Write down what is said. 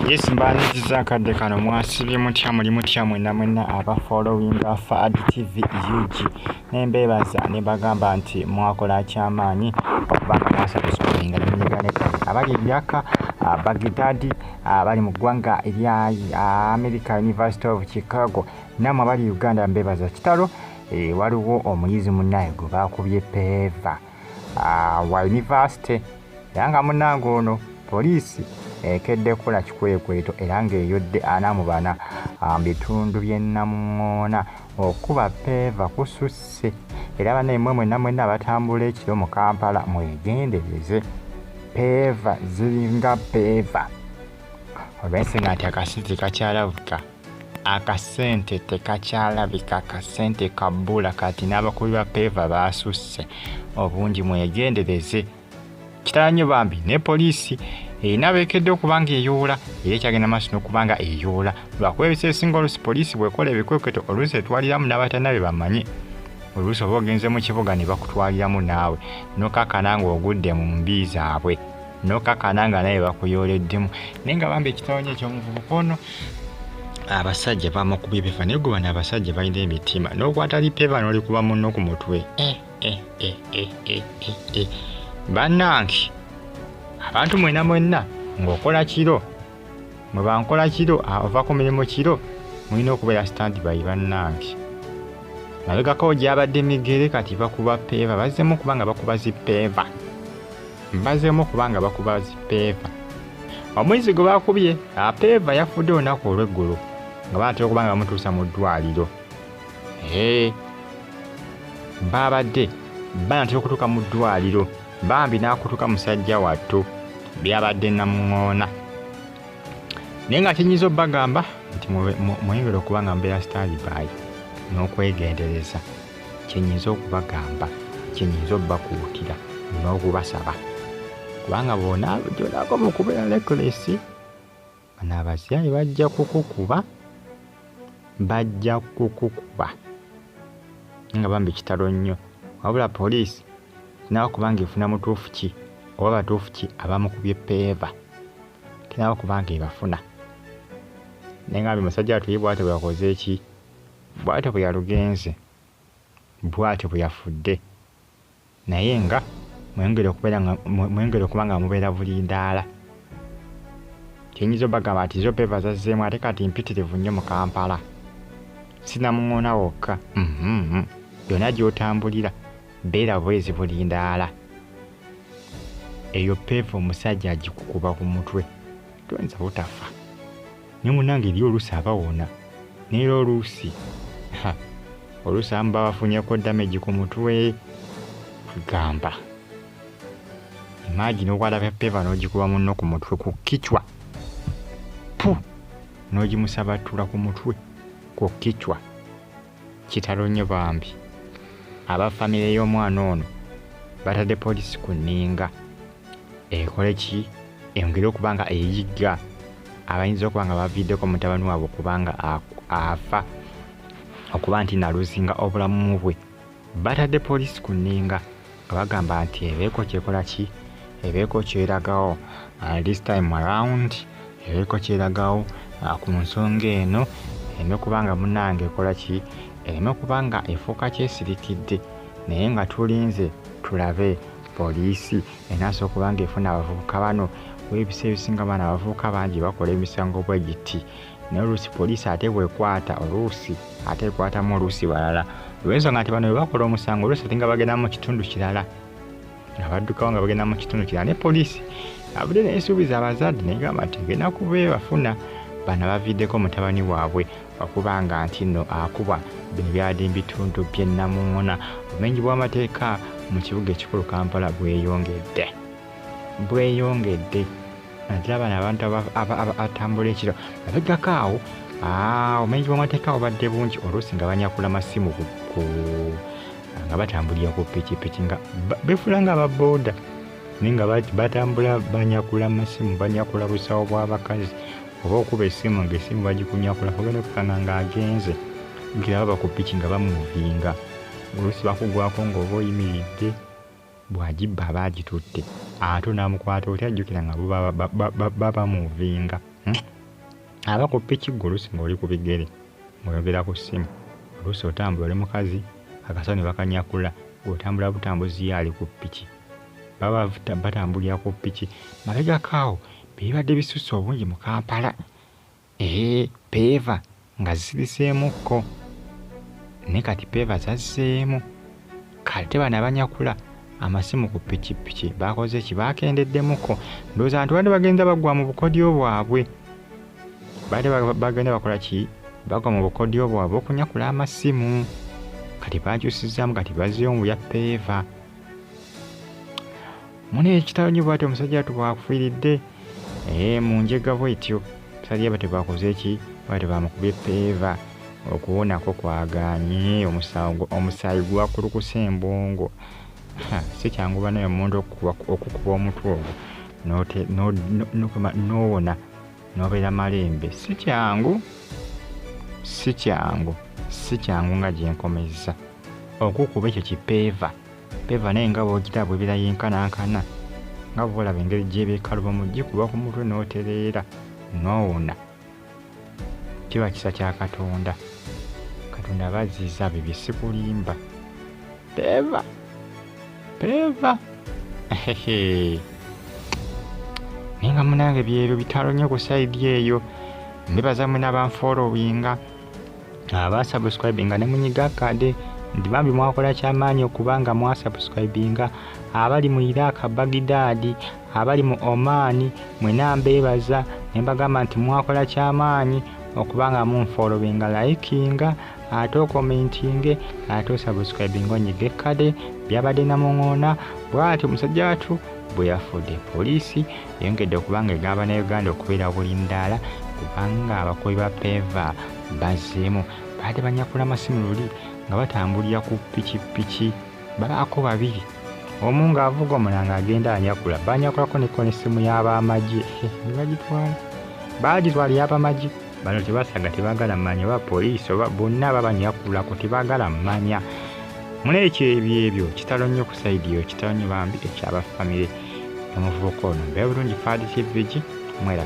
Yes, mbaniriza kadde kano mwasibye mutya muli mutya mwenna aba following Fad TV UG nembebaza ne bagamba nti mwakola kyamaanyi okubanga mwasubscribinga ne munyigane abali ebyaka Baghdad abali mu ggwanga erya America University of Chicago namwe abali Uganda mbebaza kitalo waliwo omuyizi munnaye gwe bakubye peeva wa university yanga munnange ono poliisi ekedde kola kikwekweto era ng'eyodde 44 bitundu by'e Namuŋŋoona okuba peeva kususse era bannammwe mwenna batambula ekiro mu Kampala mwegendereze peeva ziringa peeva olw'ensonga nti akasente kakyalabika akasente tekakyalabika akasente kabbula kati n'abakubi ba peeva basusse obungi mwegendereze kitala nnyo bambi ne poliisi nabekedde okubanga eyoola era ekyagenda maaso n'okubanga eyoola lwakuba ebiseera ebisinga oluusi poliisi bwekola ebikwekweto oluusi etwaliramu n'abatanabe bamanye oluusi oba ogenze mu kibuga ne bakutwaliramu naawe nokakana ng'ogudde mu mbi zaabwe nokakana nga naye bakuyooleddemu naye nga bambi ekitawonya eky'omuvubuka ono abasajja bamukubye peeva naye gwe bano abasajja balina emitima n'okwata lipeeva n'olikuba munno ku mutwe bannange abantu mwenna ng'okola kiro mwe bankola kiro ova ku mirimu kiro mulina okubeera stand by bannange mabegako gyabadde migere kati bakuba peeva bazzeemu kubanga bakuba zipeeva omwezi gwe bakubye peeva yafudde olunaku olw'eggulu nga banatera okubanga bamutuusa mu ddwaliro babadde banatera okutuuka mu ddwaliro bambi n'akutuka musajja wattu byabadde Namuŋŋoona naye nga kyenyinza obbagamba nti mweyongere okuba nga mbeera standby n'okwegendereza kyenyinza okubagamba kyenyinza obbakuutira n'okubasaba kubanga bona gyonako mu kubeera lekulesi bano abazyayi bajja kukukuba nga bambi kitalo nnyo wabula poliisi tinaba kubanga efuna mutuufu ki oba batuufu ki abamukubye peeva tinaba kubanga ebafuna naye nga musajja atuye bw'ate bwe yakoze eki bw'ate bwe yalugenze bw'ate bwe yafudde naye nga mweyongere okuba nga mubeera bulindaala kyenyinza obbagamba nti zo peeva zazzeemu ate kati mpitirivu nnyo mu Kampala si Namuŋŋoona wokka byonna gy'otambulira beera bwezi bulindaala eyo peeva omusajja agikukuba ku mutwe toyinza butafa ne munnange eri oluusi abawona neera oluusi abamu babafunyeko damage ku mutwe gamba imagine okwata peeva n'ogikuba munno ku mutwe ku kicwa n'ogimusabatula ku mutwe ku kicwa kitalo nnyo bambi abafamire y'omwana ono batadde poliisi ku nninga ekole ki engeri okubanga eyigga abayinza okuba nga baviiddeko mutabani waabwe okubanga afa okuba nti naluzinga obulamu bwe batadde poliisi ku nninga nga bagamba nti ebeeko kyekola ki ebeeko kyeragawo this time around ebeeko kyeragawo ku nsonga eno ereme okubanga munnange ekola ki ereme okubanga efuuka kyesirikidde naye nga tulinze tulabe poliisi enaaso okubanga efuna abavubuka bano w'ebiseera ebisinga bano abavubuka bangi bakola emisango bwe giti naye oluusi poliisi ate bwekwata oluusi ate ekwatamu oluusi balala olw'ensonga nti bano bwe bakola omusango oluusi ate nga bagenda mu kitundu kirala nga baddukawo nga bagenda mu kitundu kirala ne poliisi abudde neesuubiza abazadde negamba nti ngenda kubeebafuna bano baviiddeko mutabani waabwe okubanga nti nno akuba bino byadde mu bitundu by'e Namuŋŋoona obumenyi bw'amateeka mu kibuga ekikulu Kampala bweyongedde naddala bano abantu abatambula ekiro babegako awo obumenyi bw'amateeka bubadde bungi oluusi nga banyakula masimu nga batambulira ku pikipiki nga beefula nga ababooda naye nga batambula banyakula masimu banyakula busawo bw'abakazi oba okuba essimu ng'essimu bagikunyakula ogenda okukanga ng'agenze ngiraba ku piki nga bamuvinga oluusi bakugwako ng'oba oyimiridde bw'agibba abaagitutte ate onaamukwata otya ajjukira nga baba muvinga aba ku ppiki oluusi ng'oli ku bigere ng'oyogera ku ssimu, oluusi otambula oli mukazi akasawo ne bakanyakula ng'otambula butambuzi ye ali ku ppiki, baba batambulira ku ppiki. Mabegakaawo bibadde bisusse obungi mu Kampala, peeva nga zisibiseemukko ne kati peeva zazzeemu. Kate bano abanyakula amasimu ku ppikipiki bakoze ki? Bakendeddemukko. Ndowooza abantu badde bagenda bagwa mu bukodyo bwabwe, badde bagenda bakola ki? Bagwa mu bukodyo bwabwe okunyakula amasimu. Kati bakyusizaamu, kati bazzeeyo mu bya peeva. Mune ekitalo nnyo bw'atyo omusajja atu bwakufiiridde mu njega bw'etyo. Omusajja bate bakoze ki? Bate bamukubye peeva, okuwonako kwagaanye, omusaayi gwakulukuse embongo. Si kyangu banaye omuntu okukuba omutwe ogwo n'owona n'obeera malembe. Si kyangu nga gyenkomeza okukuba ekyo kipeeva. Peeva naye nga bw'ogiraba bw'ebeera yenkanankana, nga bw'olaba engeri gy'ebeekaluba mu gikuba ku mutwe n'otereera n'owona. Kiba kisa kya Katonda. Katonda abazizza bibye si kulimba. Peeva naye nga munange byebyo bitalo nnyo ku sayidi eyo. Mbebaza mwena abanfollowinga, abasubscribinga ne munyiga kade ndi bambi mwakola kyamaanyi okubanga mwasubscribinga. Abali mu Iraq, Baghdad, abali mu Oman, mwena mbebaza ne mbagamba nti mwakola kyamaanyi okubanga munfollowinga, likinga, ate okomentinge, ate osubscribinga onyige kade. Byabadde namuŋŋoona bw'atyo omusajja watu bwe yafudde. Poliisi eyongedde okubanga egamba Bannayuganda okubeera bulindaala kubanga abakubi ba peeva bazzeemu. Badde banyakula amasimu luli nga batambulira ku ppikipiki, babaako babiri, omu ng'avuga omulala ng'agenda anyakula. Banyakulako n'essimu y'abamagye ne bagitwala. Baagitwala y'abamagye. Bano tebasaga, tebaagala mmanya oba poliisi oba bonna babanyakulako, tebaagala mmanya. Mune ebyo kitalo nnyo ku sayidi eyo, kitalo nnyo bambi ekyabafamire n'omuvubuka ono. Mbeera bulungi Fadi TV, mwera.